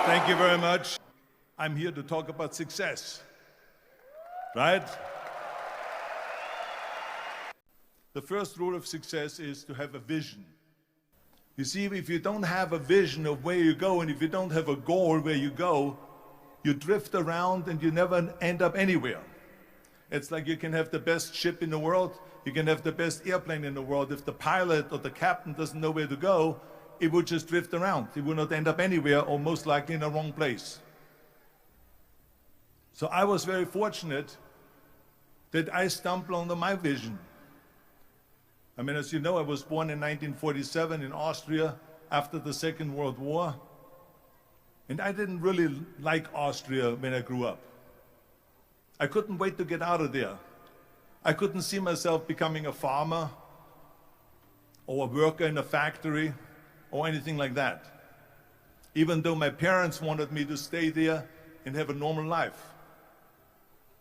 Thank you very much. I'm here to talk about success, right? The first rule of success is to have a vision. You see, if you don't have a vision of where you go, and if you don't have a goal where you go, you drift around and you never end up anywhere. It's like you can have the best ship in the world, you can have the best airplane in the world. If the pilot or the captain doesn't know where to go, it will just drift around. It will not end up anywhere, or most likely in the wrong place. So I was very fortunate that I stumbled onto my vision. I mean, as you know, I was born in 1947 in Austria after the Second World War. And I didn't really like Austria when I grew up. I couldn't wait to get out of there. I couldn't see myself becoming a farmer or a worker in a factory or anything like that, even though my parents wanted me to stay there and have a normal life.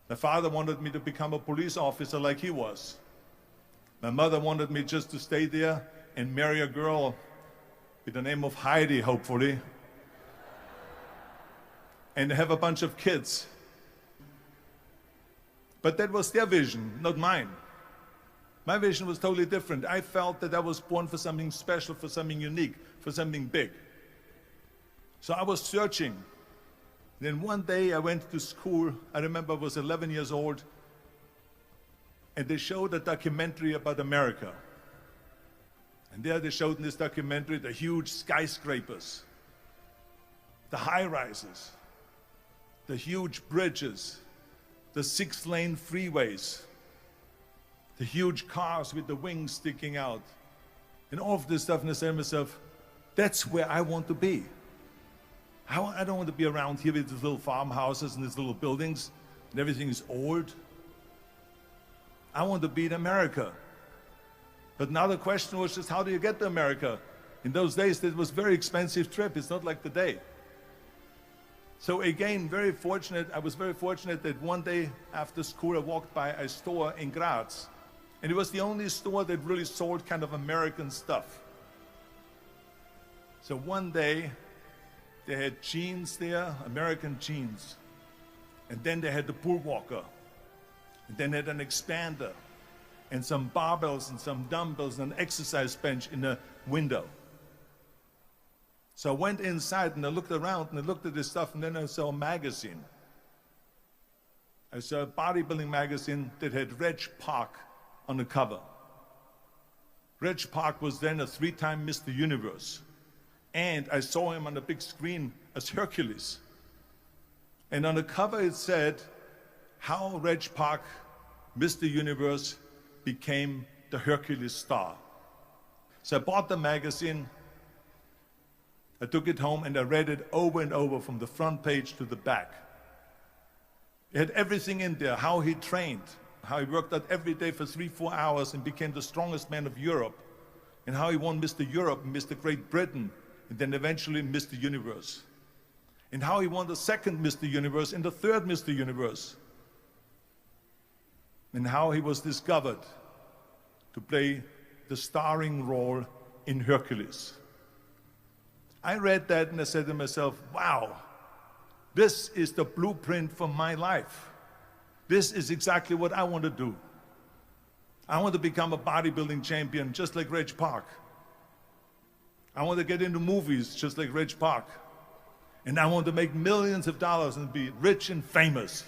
My father wanted me to become a police officer like he was. My mother wanted me just to stay there and marry a girl with the name of Heidi, hopefully, and have a bunch of kids. But that was their vision, not mine. My vision was totally different. I felt that I was born for something special, for something unique, for something big. So I was searching. Then one day I went to school. I remember I was 11 years old, and they showed a documentary about America. And there they showed in this documentary the huge skyscrapers, the high-rises, the huge bridges, the 6-lane freeways, the huge cars with the wings sticking out, and all of this stuff. And I said to myself, that's where I want to be. I don't want to be around here with these little farmhouses and these little buildings, and everything is old. I want to be in America. But now the question was just, how do you get to America? In those days, it was a very expensive trip. It's not like today. So again, I was very fortunate that one day after school, I walked by a store in Graz. And it was the only store that really sold kind of American stuff. So one day, they had jeans there, American jeans. And then they had the pool walker. And then they had an expander, and some barbells and some dumbbells and an exercise bench in the window. So I went inside and I looked around and I looked at this stuff, and then I saw a magazine. I saw a bodybuilding magazine that had Reg Park on the cover. Reg Park was then a 3-time Mr. Universe. And I saw him on the big screen as Hercules. And on the cover it said, how Reg Park, Mr. Universe, became the Hercules star. So I bought the magazine, I took it home, and I read it over and over from the front page to the back. It had everything in there, how he trained, how he worked out every day for 3-4 hours and became the strongest man of Europe, and how he won Mr. Europe and Mr. Great Britain, and then eventually Mr. Universe. And how he won the second Mr. Universe and the third Mr. Universe. And how he was discovered to play the starring role in Hercules. I read that and I said to myself, wow, this is the blueprint for my life. This is exactly what I want to do. I want to become a bodybuilding champion just like Reg Park. I want to get into movies just like Reg Park. And I want to make millions of dollars and be rich and famous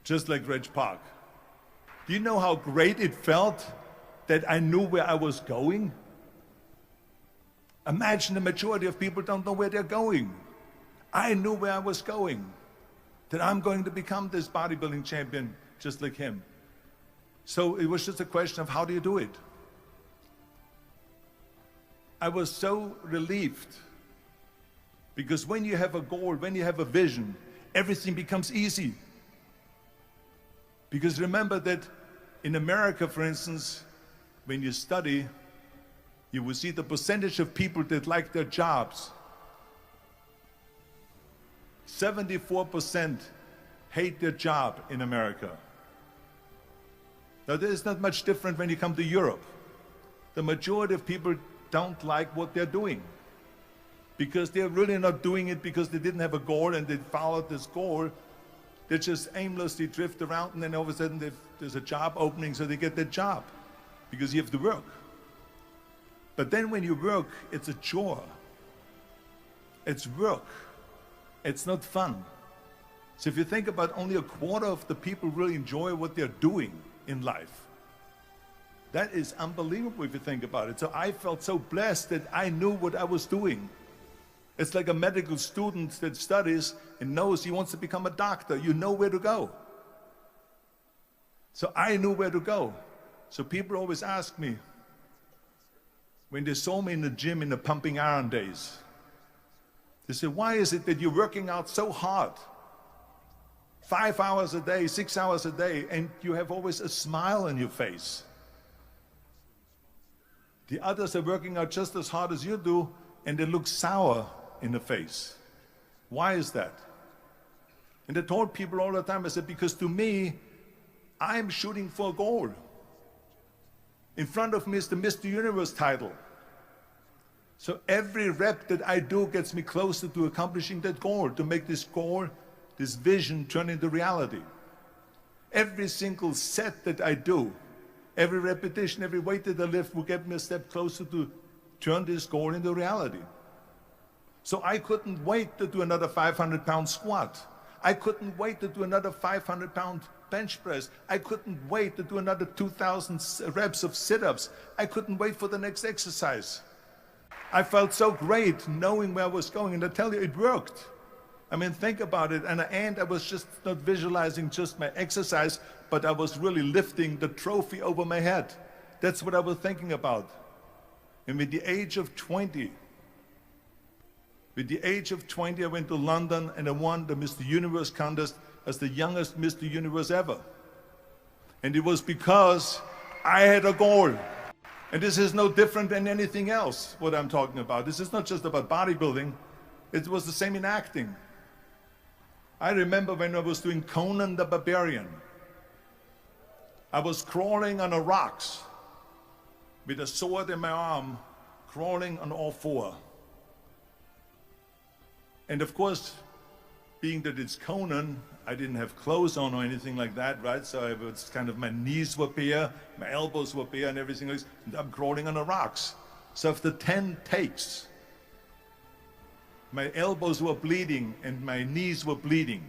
just like Reg Park. Do you know how great it felt that I knew where I was going? Imagine the majority of people don't know where they're going. I knew where I was going, that I'm going to become this bodybuilding champion just like him. So it was just a question of how do you do it? I was so relieved, because when you have a goal, when you have a vision, everything becomes easy. Because remember that in America, for instance, when you study, you will see the percentage of people that like their jobs. 74% hate their job in America. Now, there's not much different when you come to Europe. The majority of people don't like what they're doing. because they're really not doing it because they didn't have a goal and they followed this goal. They just aimlessly drift around, and then all of a sudden there's a job opening, so they get that job because you have to work. But then when you work, it's a chore. It's work. It's not fun. So if you think about, only a quarter of the people really enjoy what they're doing in life. That is unbelievable if you think about it. So I felt so blessed that I knew what I was doing. It's like a medical student that studies and knows he wants to become a doctor. You know where to go. So I knew where to go. So people always ask me, when they saw me in the gym in the pumping iron days, they said, why is it that you're working out so hard? 5 hours a day, 6 hours a day, and you have always a smile on your face. The others are working out just as hard as you do, and they look sour in the face. Why is that? And I told people all the time, I said, because to me, I'm shooting for a goal. In front of me is the Mr. Universe title. So every rep that I do gets me closer to accomplishing that goal, to make this goal, this vision, turn into reality. Every single set that I do, every repetition, every weight that I lift will get me a step closer to turn this goal into reality. So I couldn't wait to do another 500-pound squat. I couldn't wait to do another 500-pound bench press. I couldn't wait to do another 2,000 reps of sit-ups. I couldn't wait for the next exercise. I felt so great knowing where I was going, and I tell you, it worked. I mean, think about it. And at the end, I was just not visualizing just my exercise, but I was really lifting the trophy over my head. That's what I was thinking about. And with the age of 20, I went to London and I won the Mr. Universe contest as the youngest Mr. Universe ever. And it was because I had a goal. And this is no different than anything else, what I'm talking about. This is not just about bodybuilding. It was the same in acting. I remember when I was doing Conan the Barbarian. I was crawling on the rocks with a sword in my arm, crawling on all four. And of course, being that it's Conan, I didn't have clothes on or anything like that, right? So it was kind of, my knees were bare, my elbows were bare and everything else, and I'm crawling on the rocks. So after 10 takes, my elbows were bleeding and my knees were bleeding.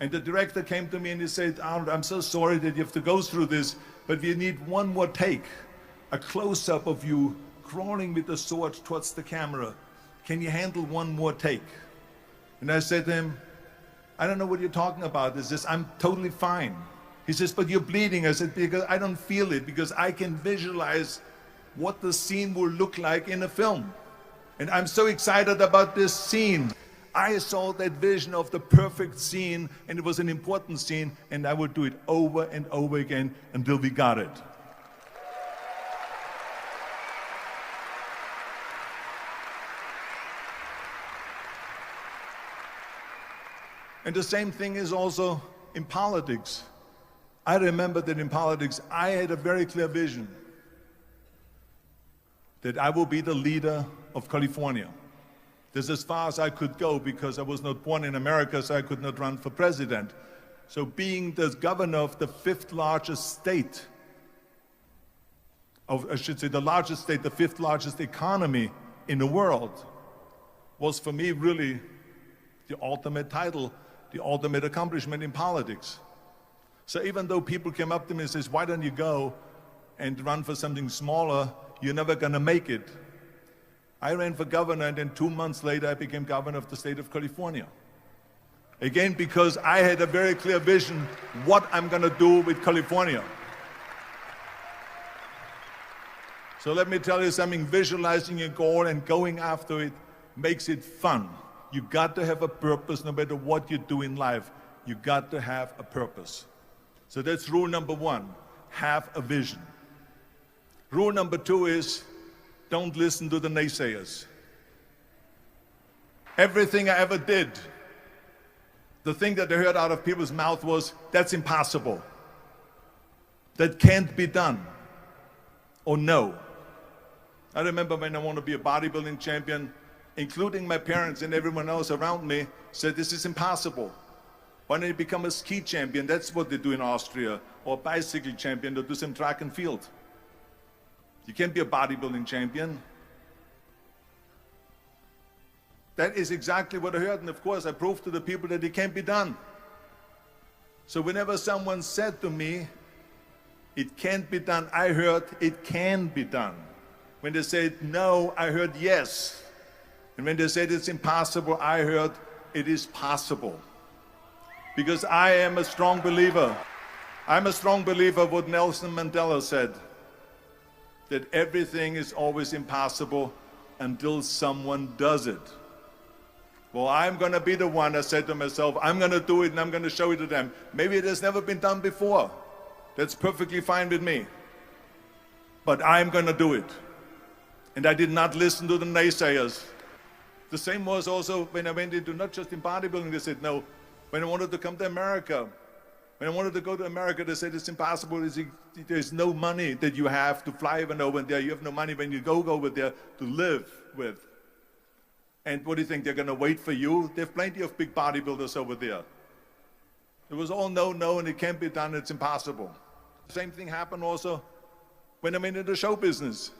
And the director came to me and he said, Arnold, I'm so sorry that you have to go through this, but we need one more take, a close-up of you crawling with the sword towards the camera. Can you handle one more take? And I said to him, I don't know what you're talking about. He says, I'm totally fine. He says, but you're bleeding. I said, because I don't feel it, because I can visualize what the scene will look like in a film. And I'm so excited about this scene. I saw that vision of the perfect scene, and it was an important scene, and I would do it over and over again until we got it. And the same thing is also in politics. I remember that in politics, I had a very clear vision that I will be the leader of California. This is as far as I could go because I was not born in America, so I could not run for president. So being the governor of the fifth largest state, I should say the largest state, the fifth largest economy in the world, was for me really the ultimate title, the ultimate accomplishment in politics. So even though people came up to me and says, why don't you go and run for something smaller, you're never gonna make it. I ran for governor, and then 2 months later I became governor of the state of California. Again, because I had a very clear vision what I'm gonna do with California. So let me tell you something, visualizing a goal and going after it makes it fun. You got to have a purpose no matter what you do in life. You got to have a purpose. So that's rule number one, have a vision. Rule number two is, don't listen to the naysayers. Everything I ever did, the thing that I heard out of people's mouth was, that's impossible. That can't be done. Or no. I remember when I wanted to be a bodybuilding champion, including my parents and everyone else around me, said this is impossible. Why don't you become a ski champion? That's what they do in Austria. Or a bicycle champion, or do some track and field. You can't be a bodybuilding champion. That is exactly what I heard, and of course I proved to the people that it can't be done. So whenever someone said to me, it can't be done, I heard it can be done. When they said no, I heard yes. And when they said it's impossible, I heard it is possible. Because I am a strong believer. I'm a strong believer of what Nelson Mandela said, that everything is always impossible until someone does it. Well, I'm going to be the one, I said to myself, I'm going to do it and I'm going to show it to them. Maybe it has never been done before. That's perfectly fine with me. But I'm going to do it. And I did not listen to the naysayers. The same was also when I went into, not just in bodybuilding, they said no. When I wanted to come to America, when I wanted to go to America, they said it's impossible. There's no money that you have to fly even over there. You have no money when you go over there to live with. And what do you think, they're going to wait for you? They have plenty of big bodybuilders over there. It was all no, no, and it can't be done, it's impossible. The same thing happened also when I went into the show business.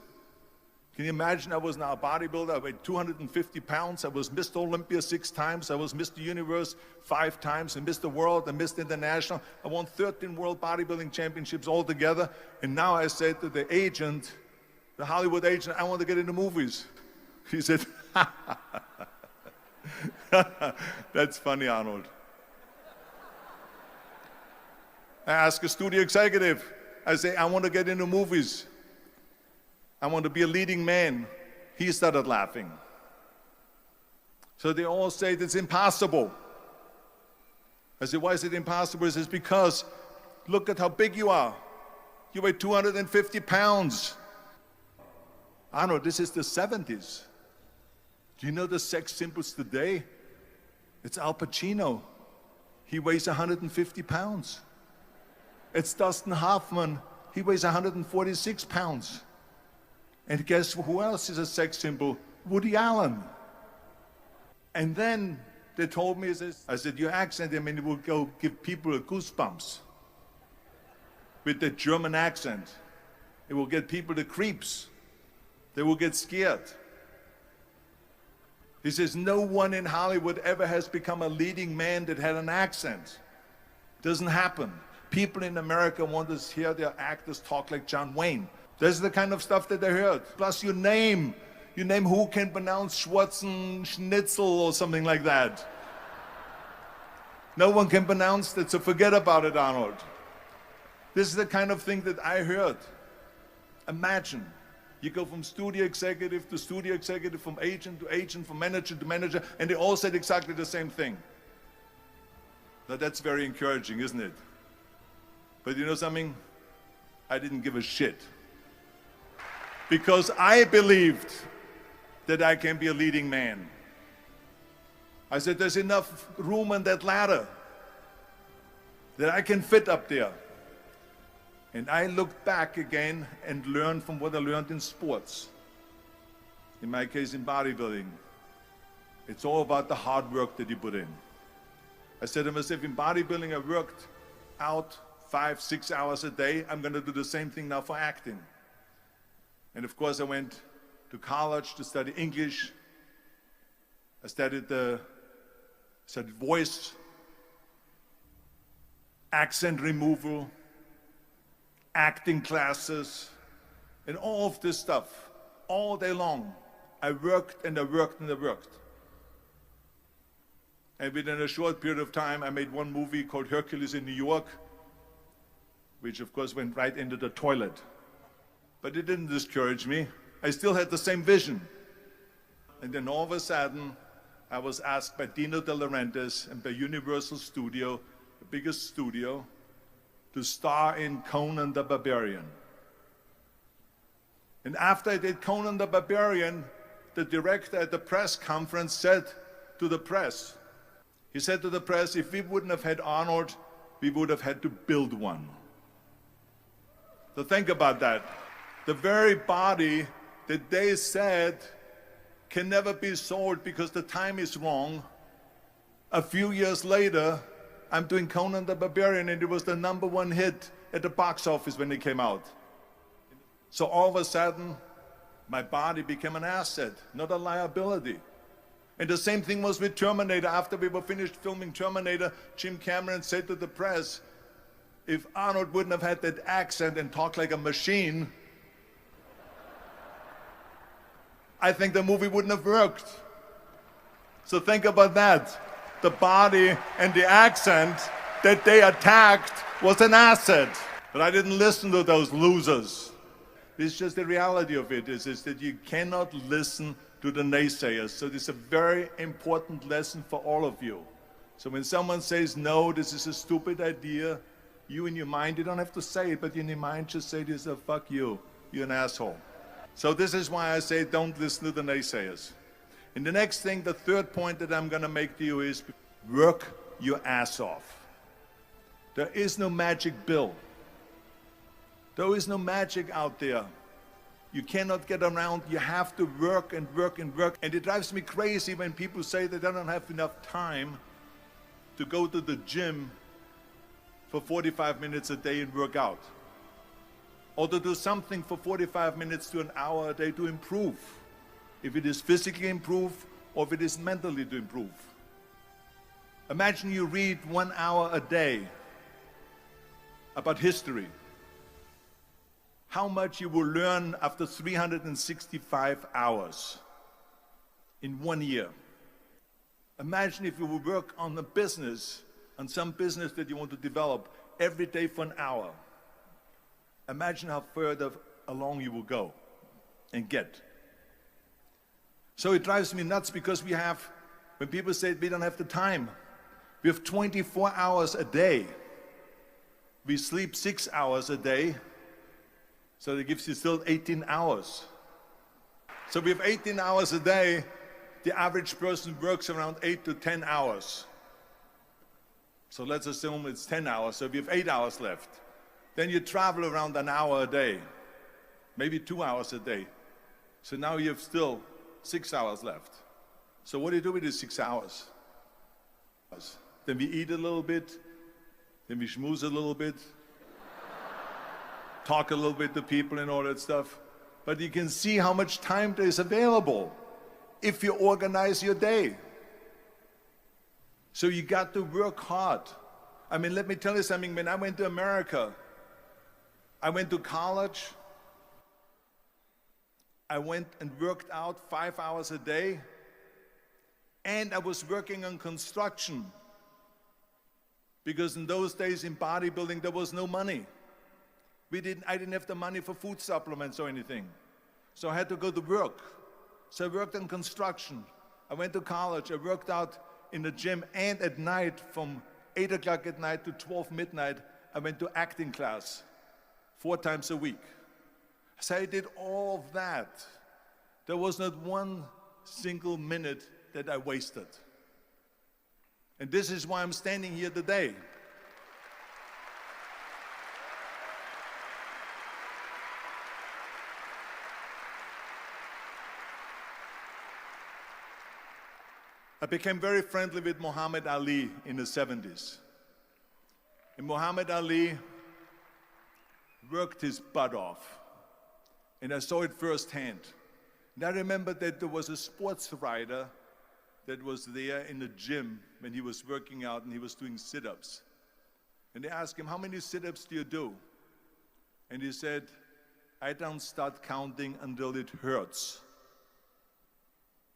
Can you imagine, I was now a bodybuilder, I weighed 250 pounds, I was Mr. Olympia 6 times, I was Mr. Universe 5 times, and Mr. World and Mr. International. I won 13 World Bodybuilding Championships altogether, and now I said to the agent, the Hollywood agent, I want to get into movies. He said, that's funny, Arnold. I asked a studio executive, I say, I want to get into movies. I want to be a leading man. He started laughing. So they all say it's impossible. I said, why is it impossible? He says, because look at how big you are. You weigh 250 pounds. Arnold, this is the 70s. Do you know the sex symbols today? It's Al Pacino. He weighs 150 pounds. It's Dustin Hoffman. He weighs 146 pounds. And guess who else is a sex symbol? Woody Allen. And then they told me, I said, your accent, I mean, it will go give people goosebumps. With the German accent. It will get people the creeps. They will get scared. He says, no one in Hollywood ever has become a leading man that had an accent. Doesn't happen. People in America want to hear their actors talk like John Wayne. That's the kind of stuff that they heard. Plus you name who can pronounce Schwarzenschnitzel or something like that. No one can pronounce that, so forget about it, Arnold. This is the kind of thing that I heard. Imagine, you go from studio executive to studio executive, from agent to agent, from manager to manager, and they all said exactly the same thing. Now that's very encouraging, isn't it? But you know something? I didn't give a shit. Because I believed that I can be a leading man. I said, there's enough room on that ladder that I can fit up there. And I looked back again and learned from what I learned in sports. In my case, in bodybuilding. It's all about the hard work that you put in. I said to myself, in bodybuilding, I worked out 5-6 hours a day. I'm going to do the same thing now for acting. And of course, I went to college to study English. I studied voice, accent removal, acting classes, and all of this stuff, all day long. I worked and I worked and I worked. And within a short period of time, I made one movie called Hercules in New York, which of course went right into the toilet. But it didn't discourage me. I still had the same vision. And then all of a sudden, I was asked by Dino De Laurentiis and by Universal Studio, the biggest studio, to star in Conan the Barbarian. And after I did Conan the Barbarian, the director at the press conference said to the press, he said to the press, if we wouldn't have had Arnold, we would have had to build one. So think about that. The very body that they said can never be sold because the time is wrong. A few years later, I'm doing Conan the Barbarian, and it was the #1 hit at the box office when it came out. So all of a sudden, my body became an asset, not a liability. And the same thing was with Terminator. After we were finished filming Terminator, Jim Cameron said to the press, if Arnold wouldn't have had that accent and talked like a machine, I think the movie wouldn't have worked. So think about that. The body and the accent that they attacked was an asset. But I didn't listen to those losers. It's just the reality of it is that you cannot listen to the naysayers. So this is a very important lesson for all of you. So when someone says, no, this is a stupid idea, you in your mind, you don't have to say it, but in your mind just say this, fuck you, you're an asshole. So this is why I say don't listen to the naysayers. And the next thing, the third point that I'm gonna make to you is work your ass off. There is no magic pill. There is no magic out there. You cannot get around, you have to work and work and work. And it drives me crazy when people say that they don't have enough time to go to the gym for 45 minutes a day and work out. Or to do something for 45 minutes to an hour a day to improve. If it is physically improve or if it is mentally to improve. Imagine you read 1 hour a day about history. How much you will learn after 365 hours in 1 year. Imagine if you will work on a business, on some business that you want to develop every day for an hour. Imagine how further along you will go and get. So it drives me nuts because we have, when people say we don't have the time, we have 24 hours a day. We sleep 6 hours a day. So that gives you still 18 hours. So we have 18 hours a day. The average person works around 8 to 10 hours. So let's assume it's 10 hours, so we have 8 hours left. Then you travel around an hour a day, maybe 2 hours a day. So now you have still 6 hours left. So what do you do with these 6 hours? Then we eat a little bit, then we schmooze a little bit, talk a little bit to people and all that stuff. But you can see how much time there is available if you organize your day. So you got to work hard. I mean, let me tell you something. When I went to America, I went to college. I went and worked out 5 hours a day. And I was working on construction. Because in those days in bodybuilding, there was no money. I didn't have the money for food supplements or anything. So I had to go to work. So I worked on construction. I went to college. I worked out in the gym. And at night, from 8 o'clock at night to 12 midnight, I went to acting class 4 times a week. So I did all of that. There was not one single minute that I wasted. And this is why I'm standing here today. I became very friendly with Muhammad Ali in the 70s. And Muhammad Ali worked his butt off. And I saw it firsthand. And I remember that there was a sports writer that was there in the gym when he was working out and he was doing sit-ups. And they asked him, how many sit-ups do you do? And he said, I don't start counting until it hurts.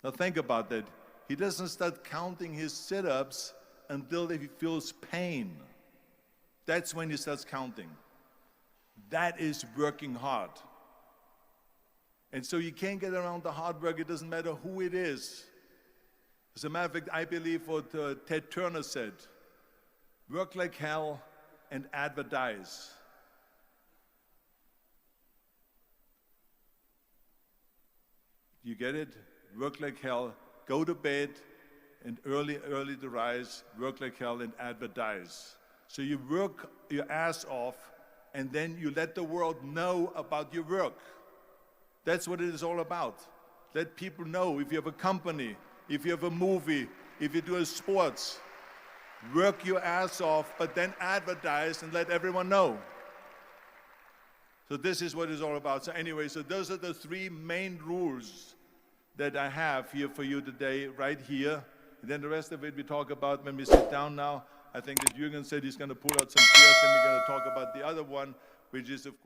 Now think about that. He doesn't start counting his sit-ups until he feels pain. That's when he starts counting. That is working hard. And so you can't get around the hard work. It doesn't matter who it is. As a matter of fact, I believe what Ted Turner said, work like hell and advertise. You get it? Work like hell, go to bed, and early to rise, work like hell and advertise. So you work your ass off, and then you let the world know about your work. That's what it is all about. Let people know if you have a company, if you have a movie, if you do a sports, work your ass off, but then advertise and let everyone know. So this is what it's all about. So anyway, so those are the three main rules that I have here for you today, right here. And then the rest of it we talk about when we sit down now. I think that Jürgen said he's going to pull out some chairs, and we're going to talk about the other one, which is, of